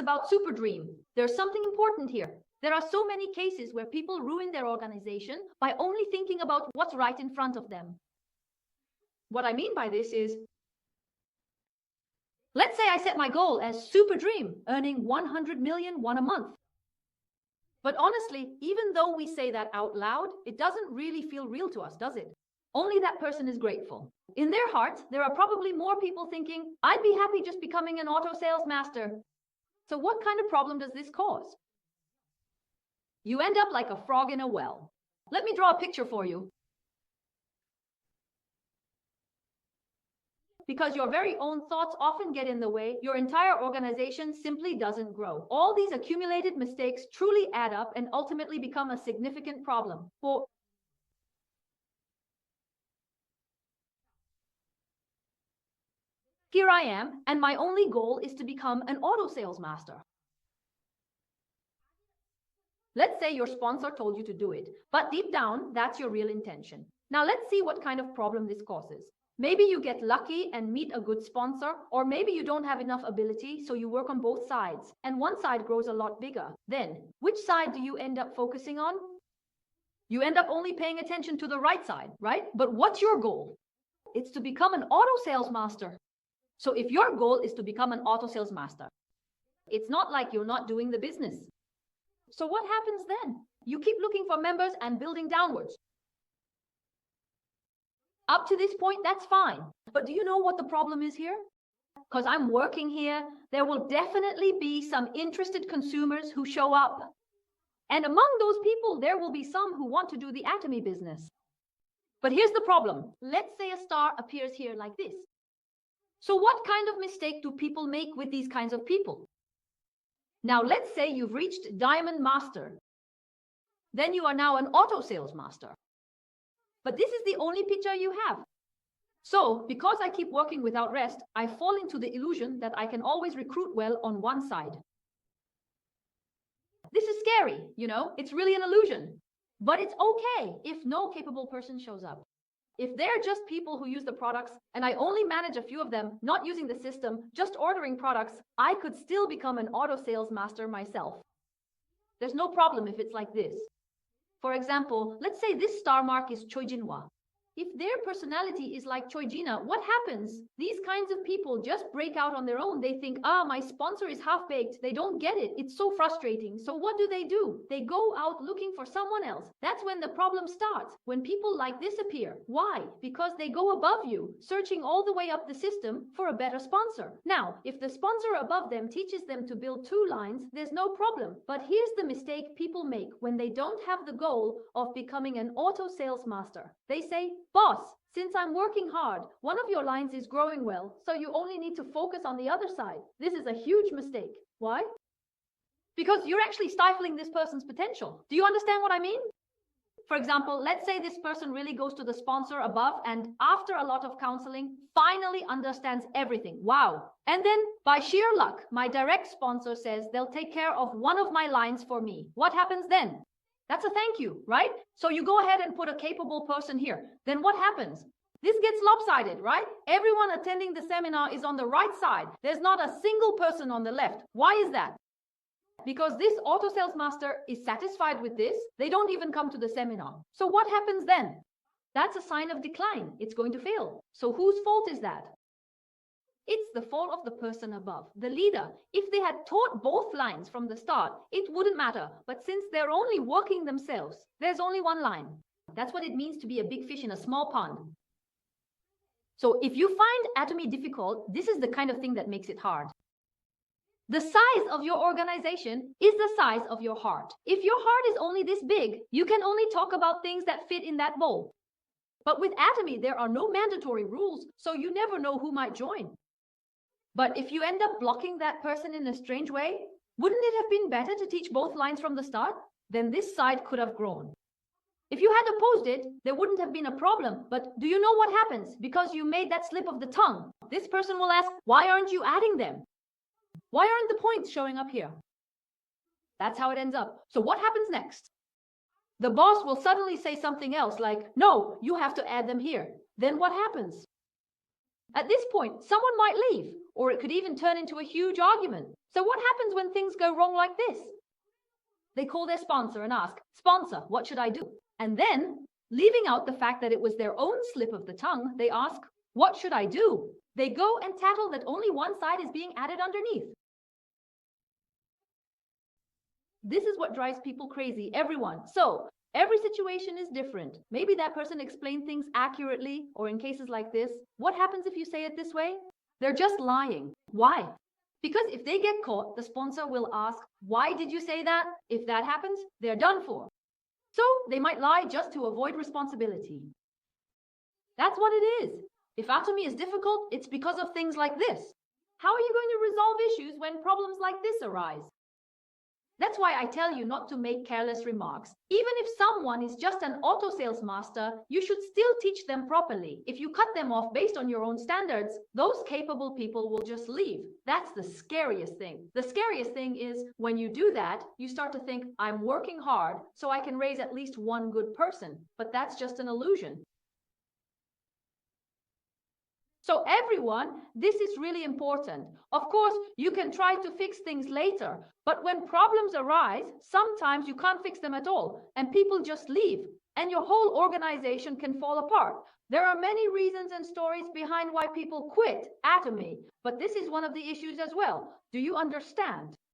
about super dream. There's something important here. There are so many cases where people ruin their organization by only thinking about what's right in front of them. What I mean by this is, let's say I set my goal as super dream, earning 100 million a month. But honestly, even though we say that out loud, it doesn't really feel real to us, does it? Only that person is grateful. In their hearts, there are probably more people thinking, I'd be happy just becoming an auto sales master. So what kind of problem does this cause? You end up like a frog in a well. Let me draw a picture for you. Because your very own thoughts often get in the way, your entire organization simply doesn't grow. All these accumulated mistakes truly add up and ultimately become a significant problem. Here I am, and my only goal is to become an auto sales master. Let's say your sponsor told you to do it, but deep down, that's your real intention. Now let's see what kind of problem this causes. Maybe you get lucky and meet a good sponsor, or maybe you don't have enough ability, so you work on both sides, and one side grows a lot bigger. Then, which side do you end up focusing on? You end up only paying attention to the right side, right? But what's your goal? It's to become an auto sales master. So if your goal is to become an auto sales master, it's not like you're not doing the business. So what happens then? You keep looking for members and building downwards. Up to this point, that's fine. But do you know what the problem is here? Because I'm working here, there will definitely be some interested consumers who show up. And among those people, there will be some who want to do the Atomy business. But here's the problem. Let's say a star appears here like this. So what kind of mistake do people make with these kinds of people? Now, let's say you've reached Diamond Master. Then you are now an auto sales master. But this is the only picture you have. So, because I keep working without rest, I fall into the illusion that I can always recruit well on one side. This is scary, you know, it's really an illusion. But it's okay if no capable person shows up. If they're just people who use the products, and I only manage a few of them, not using the system, just ordering products, I could still become an auto sales master myself. There's no problem if it's like this. For example, let's say this star mark is Choi-jinwa. If their personality is like Choi-jina, what happens? These kinds of people just break out on their own. They think, my sponsor is half-baked. They don't get it. It's so frustrating. So what do? They go out looking for someone else. That's when the problem starts, when people like this appear. Why? Because they go above you, searching all the way up the system for a better sponsor. Now, if the sponsor above them teaches them to build 2 lines, there's no problem. But here's the mistake people make when they don't have the goal of becoming an auto sales master. They say, boss, since I'm working hard, one of your lines is growing well, so you only need to focus on the other side. This is a huge mistake. Why? Because you're actually stifling this person's potential. Do you understand what I mean? For example, let's say this person really goes to the sponsor above and after a lot of counseling, finally understands everything. Wow. And then, by sheer luck, my direct sponsor says they'll take care of one of my lines for me. What happens then? That's a thank you, right? So you go ahead and put a capable person here. Then what happens? This gets lopsided, right? Everyone attending the seminar is on the right side. There's not a single person on the left. Why is that? Because this auto sales master is satisfied with this. They don't even come to the seminar. So what happens then? That's a sign of decline. It's going to fail. So whose fault is that? It's the fault of the person above, the leader. If they had taught both lines from the start, it wouldn't matter. But since they're only working themselves, there's only one line. That's what it means to be a big fish in a small pond. So if you find Atomy difficult, this is the kind of thing that makes it hard. The size of your organization is the size of your heart. If your heart is only this big, you can only talk about things that fit in that bowl. But with Atomy, there are no mandatory rules, so you never know who might join. But if you end up blocking that person in a strange way, wouldn't it have been better to teach both lines from the start? Then this side could have grown. If you had opposed it, there wouldn't have been a problem. But do you know what happens? Because you made that slip of the tongue, this person will ask, why aren't you adding them? Why aren't the points showing up here? That's how it ends up. So what happens next? The boss will suddenly say something else like, no, you have to add them here. Then what happens? At this point, someone might leave, or it could even turn into a huge argument. So what happens when things go wrong like this? They call their sponsor and ask, "Sponsor, what should I do?" And then, leaving out the fact that it was their own slip of the tongue, they ask, "What should I do?" They go and tattle that only one side is being added underneath. This is what drives people crazy, everyone. So, every situation is different. Maybe that person explained things accurately, or in cases like this, what happens if you say it this way? They're just lying. Why? Because if they get caught, the sponsor will ask, "Why did you say that?" If that happens, they're done for. So, they might lie just to avoid responsibility. That's what it is. If Atomy is difficult, it's because of things like this. How are you going to resolve issues when problems like this arise? That's why I tell you not to make careless remarks. Even if someone is just an auto sales master, you should still teach them properly. If you cut them off based on your own standards, those capable people will just leave. That's the scariest thing. The scariest thing is when you do that, you start to think, "I'm working hard so I can raise at least one good person." But that's just an illusion. So everyone, this is really important. Of course, you can try to fix things later, but when problems arise, sometimes you can't fix them at all, and people just leave, and your whole organization can fall apart. There are many reasons and stories behind why people quit Atomy, but this is one of the issues as well. Do you understand?